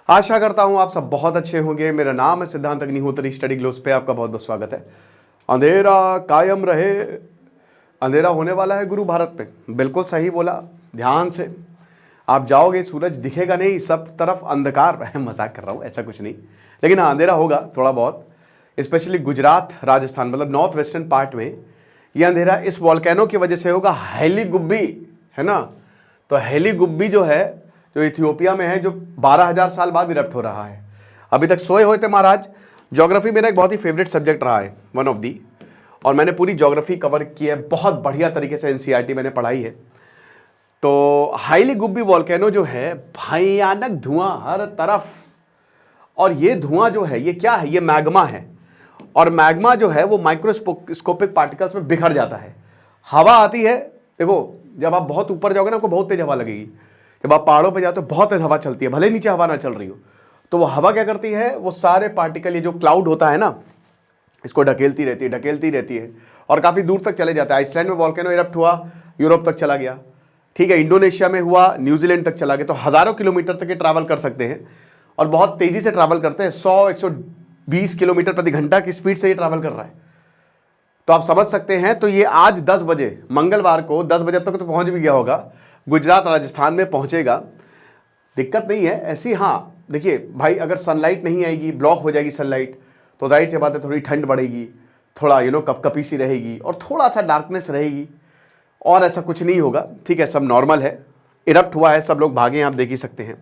आशा करता हूं आप सब बहुत अच्छे होंगे। मेरा नाम है सिद्धांत अग्निहोत्री। स्टडी ग्लोस पे आपका बहुत बहुत स्वागत है। अंधेरा कायम रहे, अंधेरा होने वाला है गुरु भारत में। बिल्कुल सही बोला। ध्यान से आप जाओगे, सूरज दिखेगा नहीं, सब तरफ अंधकार है। मजाक कर रहा हूं, ऐसा कुछ नहीं, लेकिन हाँ अंधेरा होगा थोड़ा बहुत, स्पेशली गुजरात राजस्थान मतलब नॉर्थ वेस्टर्न पार्ट में। ये अंधेरा इस वॉल्केनो की वजह से होगा। हेली गुब्बी है ना, तो हेली गुब्बी जो है जो इथियोपिया में है, जो 12,000 साल बाद इरप्ट हो रहा है। अभी तक सोए हुए थे महाराज। ज्योग्राफी मेरा एक बहुत ही फेवरेट सब्जेक्ट रहा है, वन ऑफ दी, और मैंने पूरी ज्योग्राफी कवर की है बहुत बढ़िया तरीके से। एनसीईआरटी मैंने पढ़ाई है। तो हाईली गुब्बी वॉल्केनो जो है, भयानक धुआं हर तरफ, और ये धुआं जो है ये क्या है, ये मैग्मा है। और मैग्मा जो है वो माइक्रोस्कोपिक पार्टिकल्स में बिखर जाता है। हवा आती है, देखो जब आप बहुत ऊपर जाओगे ना आपको बहुत तेज हवा लगेगी। जब आप पहाड़ों पे जाते हो बहुत तेज हवा चलती है, भले नीचे हवा ना चल रही हो। तो वो हवा क्या करती है, वो सारे पार्टिकल, ये जो क्लाउड होता है ना, इसको ढकेलती रहती है और काफ़ी दूर तक चले जाता है। आइसलैंड में वॉल्केनो इरप्ट हुआ, यूरोप तक चला गया, ठीक है। इंडोनेशिया में हुआ, न्यूजीलैंड तक चला गया। तो हज़ारों किलोमीटर तक ये ट्रैवल कर सकते हैं और बहुत तेज़ी से ट्रैवल करते हैं। 100-120 किलोमीटर प्रति घंटा की स्पीड से ये ट्रैवल कर रहा है। तो आप समझ सकते हैं। तो ये आज 10 बजे मंगलवार को 10 बजे तक तो पहुंच भी गया होगा, गुजरात राजस्थान में पहुंचेगा। दिक्कत नहीं है ऐसी। हाँ देखिए भाई, अगर सनलाइट नहीं आएगी, ब्लॉक हो जाएगी सनलाइट, तो जाहिर सी बात है थोड़ी ठंड बढ़ेगी, थोड़ा कपकपी सी रहेगी और थोड़ा सा डार्कनेस रहेगी, और ऐसा कुछ नहीं होगा, ठीक है। सब नॉर्मल है। इरप्ट हुआ है, सब लोग भागे, आप देख ही सकते हैं।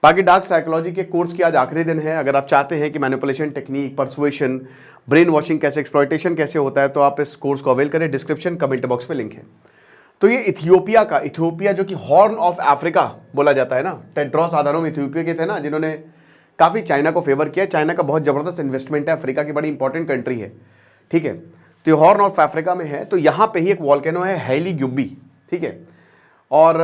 बाकी डार्क साइकोलॉजी के कोर्स की आज आखिरी दिन है। अगर आप चाहते हैं कि manipulation technique, persuasion, brain washing कैसे, एक्सप्लॉयटेशन कैसे होता है, तो आप इस कोर्स को अवेल करें। डिस्क्रिप्शन कमेंट बॉक्स में लिंक है। तो ये इथियोपिया जो कि हॉर्न ऑफ अफ्रीका बोला जाता है ना, टेड्रोस आधानोम इथियोपिया के थे ना, जिन्होंने काफ़ी चाइना को फेवर किया। चाइना का बहुत ज़बरदस्त इन्वेस्टमेंट है, अफ्रीका की बड़ी इंपॉर्टेंट कंट्री है, ठीक है। तो ये हॉर्न ऑफ अफ्रीका में है। तो यहाँ पे ही एक वॉल्केनो है, हेली गुब्बी, ठीक है। और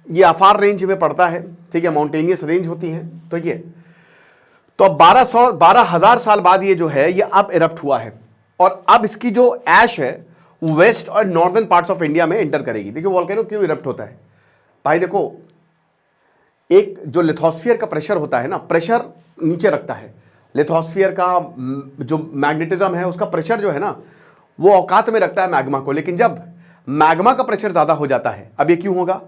ये अफार रेंज में पड़ता है, ठीक है, माउंटेनियस रेंज होती है। तो ये तो अब 12,000 साल बाद ये जो है ये अब इरप्ट हुआ है, और अब इसकी जो ऐश है वेस्ट और नॉर्दर्न पार्ट्स ऑफ इंडिया में एंटर करेगी। देखिए वॉल्केनो क्यों इरप्ट होता है भाई, देखो एक जो लिथोस्फीयर का प्रेशर होता है ना, प्रेशर नीचे रखता है। लिथोस्फीयर का जो मैग्नेटिज्म है, उसका प्रेशर जो है ना, वो औकात में रखता है मैग्मा को। लेकिन जब मैग्मा का प्रेशर ज्यादा हो जाता है, अब ये क्यों होगा,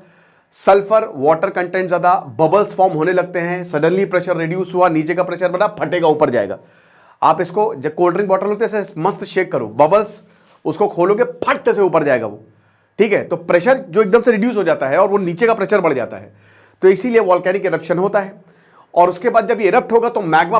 सल्फर वाटर कंटेंट ज्यादा, बबल्स फॉर्म होने लगते हैं। सडनली प्रेशर रिड्यूस हुआ, नीचे का प्रेशर बढ़ा, फटेगा, ऊपर जाएगा। आप इसको जब कोल्ड ड्रिंक बॉटल होते हैं मस्त शेक करो, बबल्स, उसको खोलोगे फट से ऊपर जाएगा वो, ठीक है। तो प्रेशर जो एकदम से रिड्यूस हो जाता है और वो नीचे का प्रेशर बढ़ जाता है। तो इसीलिए वॉल्केनिक इरप्शन होता है। और उसके बाद जब ये इरप्ट होगा तो मैग्मा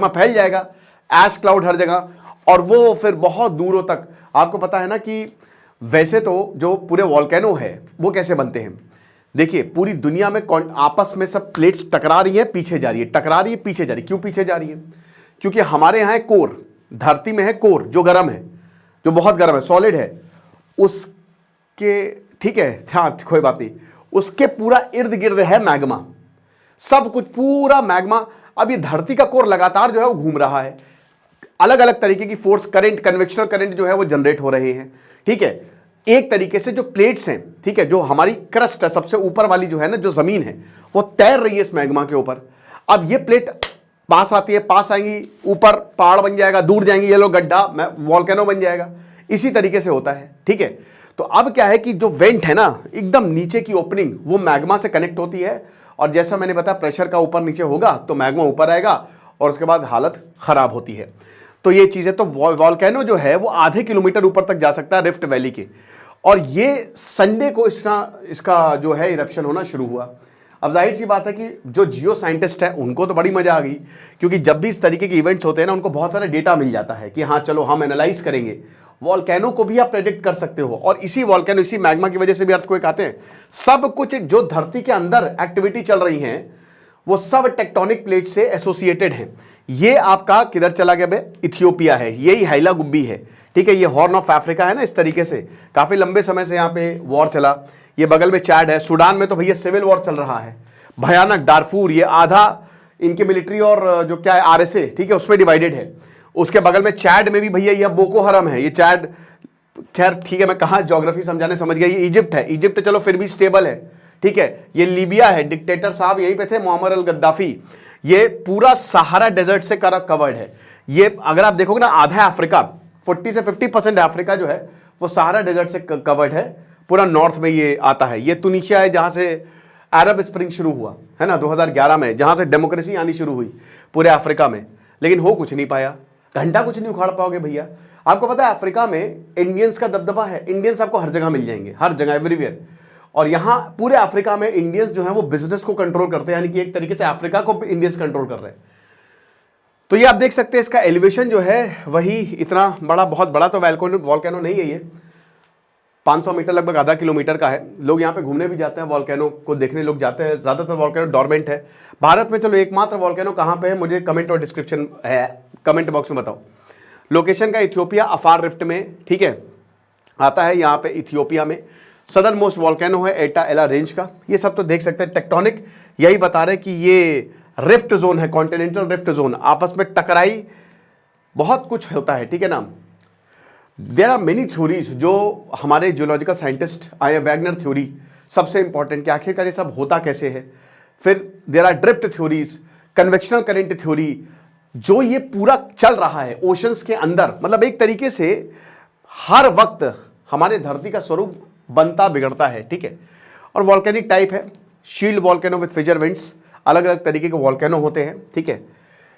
फैल जाएगा, ऐश क्लाउड हर जगह, और वो फिर बहुत दूरों तक। आपको पता है ना कि वैसे तो जो पूरे वॉल्केनो है वो कैसे बनते हैं, देखिए पूरी दुनिया में आपस में सब प्लेट्स टकरा रही है, पीछे जा रही है, टकरा रही है, पीछे जा रही है। क्यों पीछे जा रही है, क्योंकि हमारे यहाँ है कोर, धरती में है कोर जो गर्म है, जो बहुत गर्म है, सॉलिड है उसके, ठीक है, हाँ कोई बात नहीं, उसके पूरा इर्द गिर्द है मैग्मा, सब कुछ पूरा मैग्मा। अब ये धरती का कोर लगातार जो है वो घूम रहा है, अलग अलग तरीके की फोर्स, करंट, कन्वेक्शनल करंट जो है वो जनरेट हो रहे हैं, ठीक है। एक तरीके से जो प्लेट्स हैं, ठीक है, जो हमारी क्रस्ट है सबसे ऊपर वाली जो है ना, जो जमीन है, वो तैर रही है इस मैग्मा के ऊपर। अब ये प्लेट पास आती है, पास आएंगी, ऊपर पहाड़ बन जाएगा, दूर जाएंगी, ये लो गड्ढा, वॉल्केनो बन जाएगा। इसी तरीके से होता है, ठीक है। तो अब क्या है कि जो वेंट है ना, एकदम नीचे की ओपनिंग, वो मैग्मा से कनेक्ट होती है, और जैसा मैंने बताया प्रेशर का ऊपर नीचे होगा तो मैग्मा ऊपर आएगा और उसके बाद हालत खराब होती है। तो ये चीज़ है। तो वॉल्केनो जो है वो आधे किलोमीटर ऊपर तक जा सकता है रिफ्ट वैली के, और ये संडे को इसका जो है इरप्शन होना शुरू हुआ। अब जाहिर सी बात है कि जो जियो साइंटिस्ट है उनको तो बड़ी मजा आ गई, क्योंकि जब भी इस तरीके के इवेंट्स होते हैं ना, उनको बहुत सारा डेटा मिल जाता है कि हाँ चलो हम एनालाइज करेंगे। वॉल्केनो को भी आप प्रेडिक्ट कर सकते हो, और इसी वॉल्केनो, इसी मैग्मा की वजह से भी अर्थक्वेक आते हैं। सब कुछ जो धरती के अंदर एक्टिविटी चल रही है वो सब टेक्टोनिक प्लेट से एसोसिएटेड है। ये आपका किधर चला गया बे, इथियोपिया है, यही हैला गुब्बी है, ठीक है। ये हॉर्न ऑफ अफ्रीका है ना, इस तरीके से काफी लंबे समय से यहाँ पे वॉर चला। ये बगल में चैड है, सूडान में तो भैया सिविल वॉर चल रहा है भयानक। डारफूर, ये आधा इनके मिलिट्री और जो क्या है आरएसए, ठीक है, उसमें डिवाइडेड है। उसके बगल में चैड में भी भैया ये बोको हरम है, ये चैड, खैर ठीक है, मैं कहाँ ज्योग्राफी समझाने समझ गया, ये इजिप्ट है। इजिप्ट चलो फिर भी स्टेबल है, ठीक है, ये लीबिया है, डिक्टेटर साहब यहीं पे थे, मुअम्मर अल गद्दाफी। ये पूरा सहारा डेजर्ट से कवर्ड है। ये अगर आप देखोगे ना, आधा अफ्रीका, 40 से 50% अफ्रीका जो है वो सहारा डेजर्ट से कवर्ड है। पूरा नॉर्थ में ये आता है। ये तुनीशिया है जहां से अरब स्प्रिंग शुरू हुआ है ना 2011 में, जहां से डेमोक्रेसी आनी शुरू हुई पूरे अफ्रीका में, लेकिन हो कुछ नहीं पाया। घंटा कुछ नहीं उखाड़ पाओगे भैया। आपको पता है अफ्रीका में इंडियंस का दबदबा है, इंडियंस आपको हर जगह मिल जाएंगे, हर जगह, एवरीवेयर। और यहां पूरे अफ्रीका में इंडियंस जो है वो बिजनेस को कंट्रोल करते हैं, यानी कि एक तरीके से अफ्रीका को इंडियंस कंट्रोल कर रहे हैं। तो ये आप देख सकते हैं, इसका एलिवेशन जो है वही इतना बड़ा, बहुत बड़ा तो वॉल्केनो नहीं है ये, 500 मीटर, लगभग आधा किलोमीटर का है। लोग यहाँ पे घूमने भी जाते हैं, वॉल्केनो को देखने लोग जाते हैं। ज़्यादातर वॉल्केनो डोरमेंट है भारत में। चलो एकमात्र वॉल्केनो कहाँ पे है, मुझे कमेंट और डिस्क्रिप्शन है, कमेंट बॉक्स में बताओ। लोकेशन का इथियोपिया अफार रिफ्ट में, ठीक है, आता है यहाँ पे इथियोपिया में। सदर्न मोस्ट वॉल्केनो है एटा एला रेंज का। ये सब तो देख सकते हैं, टेक्टोनिक यही बता रहे कि ये रिफ्ट जोन है, कॉन्टिनेंटल रिफ्ट जोन, आपस में टकराई बहुत कुछ होता है, ठीक है ना। देयर आर मेनी थ्योरीज जो हमारे जियोलॉजिकल साइंटिस्ट आए, वैगनर थ्योरी सबसे इंपॉर्टेंट कि आखिरकार ये सब होता कैसे है। फिर there are drift theories, convectional current theory, जो ये पूरा चल रहा है ओशंस के अंदर। मतलब एक तरीके से हर वक्त हमारे धरती का स्वरूप बनता बिगड़ता है, ठीक है। और वॉल्केनिक टाइप है, शील्ड वॉल्केनो विथ फिजर विंड्स, अलग अलग तरीके के वॉल्केनो होते हैं, ठीक है।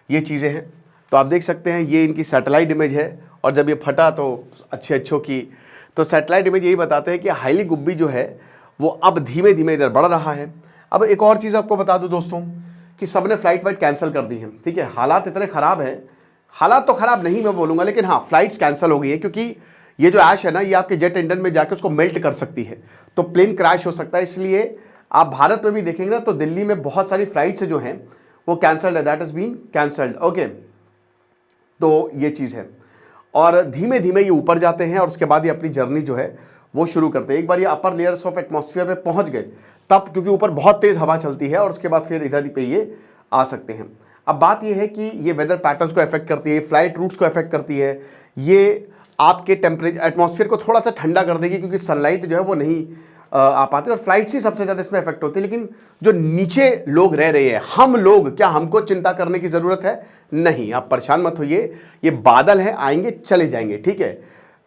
ये चीज़ें हैं, तो आप देख सकते हैं ये इनकी सैटेलाइट इमेज है। और जब ये फटा तो अच्छों की, तो सैटेलाइट इमेज यही बताते हैं कि हाईली गुब्बी जो है वो अब धीमे धीमे इधर बढ़ रहा है। अब एक और चीज़ आपको बता दूं दोस्तों कि सबने फ्लाइट वाइट कैंसिल कर दी है, ठीक है। हालात इतने ख़राब हैं, हालात तो ख़राब नहीं मैं बोलूँगा, लेकिन हाँ फ्लाइट्स कैंसिल हो गई है, क्योंकि ये जो ऐश है ना, ये आपके जेट इंजन में जाकर उसको मेल्ट कर सकती है, तो प्लेन क्रैश हो सकता है। इसलिए आप भारत में भी देखेंगे ना, तो दिल्ली में बहुत सारी फ्लाइट्स जो हैं वो कैंसल्ड है, that is been cancelled, okay. तो ये चीज़ है, और धीमे धीमे ये ऊपर जाते हैं और उसके बाद ये अपनी जर्नी जो है वो शुरू करते हैं। एक बार ये अपर लेयर्स ऑफ एटमॉस्फेयर में पहुंच गए तब, क्योंकि ऊपर बहुत तेज़ हवा चलती है, और उसके बाद फिर इधर पे ये आ सकते हैं। अब बात ये है कि ये वेदर पैटर्न्स को अफेक्ट करती है, फ्लाइट रूट्स को अफेक्ट करती है, ये आपके टेम्परेचर एटमॉस्फेयर को थोड़ा सा ठंडा कर देगी, क्योंकि सनलाइट जो है वो नहीं आ पाती, और फ्लाइट्स ही सबसे ज़्यादा इसमें इफेक्ट होती है। लेकिन जो नीचे लोग रह रहे हैं, हम लोग, क्या हमको चिंता करने की ज़रूरत है? नहीं, आप परेशान मत होइए, ये बादल हैं, आएंगे चले जाएंगे, ठीक है।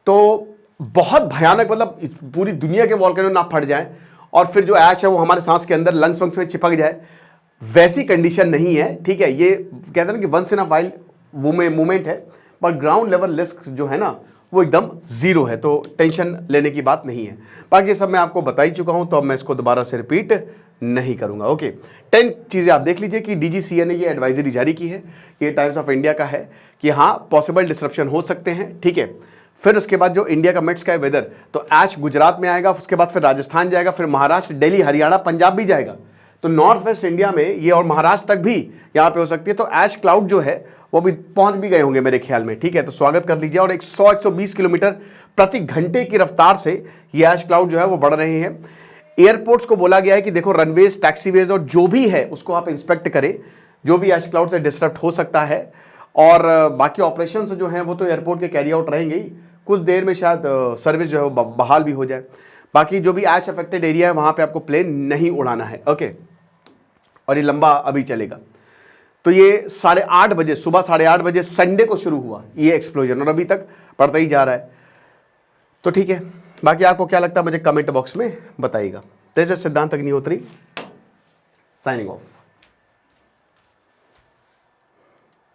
तो बहुत भयानक, मतलब पूरी दुनिया के वॉल्केनो ना फट जाएं और फिर जो ऐश है वो हमारे सांस के अंदर लंग्स वंग्स में चिपक जाए, वैसी कंडीशन नहीं है, ठीक है। ये कहते हैं ना कि once in a wild movement है, पर ग्राउंड लेवल रिस्क जो है ना वो एकदम जीरो है, तो टेंशन लेने की बात नहीं है। बाकी सब मैं आपको बता ही चुका हूं, तो अब मैं इसको दोबारा से रिपीट नहीं करूंगा, ओके। 10 चीज़ें आप देख लीजिए कि डीजीसीए ने ये एडवाइजरी जारी की है, ये टाइम्स ऑफ इंडिया का है, कि हाँ पॉसिबल डिसरप्शन हो सकते हैं, ठीक है। फिर उसके बाद जो इंडिया का मिड स्काई वेदर, तो ऐश गुजरात में आएगा, उसके बाद फिर राजस्थान जाएगा, फिर महाराष्ट्र, दिल्ली, हरियाणा, पंजाब भी जाएगा, तो नॉर्थ वेस्ट इंडिया में ये, और महाराष्ट्र तक भी यहाँ पे हो सकती है। तो ऐश क्लाउड जो है वो भी पहुंच भी गए होंगे मेरे ख्याल में, ठीक है। तो स्वागत कर लीजिए, और 100-120 किलोमीटर प्रति घंटे की रफ्तार से ये ऐश क्लाउड जो है वो बढ़ रहे हैं। एयरपोर्ट्स को बोला गया है कि देखो रनवेज, टैक्सीवेज और जो भी है उसको आप इंस्पेक्ट करें, जो भी ऐश क्लाउड से डिस्टर्ब हो सकता है। और बाकी ऑपरेशन जो हैं वो तो एयरपोर्ट के कैरी आउट रहेंगे ही, कुछ देर में शायद सर्विस जो है वो बहाल भी हो जाए। बाकी जो भी ऐश अफेक्टेड एरिया है वहाँ पर आपको प्लेन नहीं उड़ाना है, ओके। और ये लंबा अभी चलेगा। तो ये 8:30 बजे, सुबह 8:30 बजे संडे को शुरू हुआ ये एक्सप्लोजन, और अभी तक बढ़ता ही जा रहा है। तो ठीक है, बाकी आपको क्या लगता है मुझे कमेंट बॉक्स में बताइएगा। दिस इज सिद्धांत अग्निहोत्री, साइनिंग ऑफ।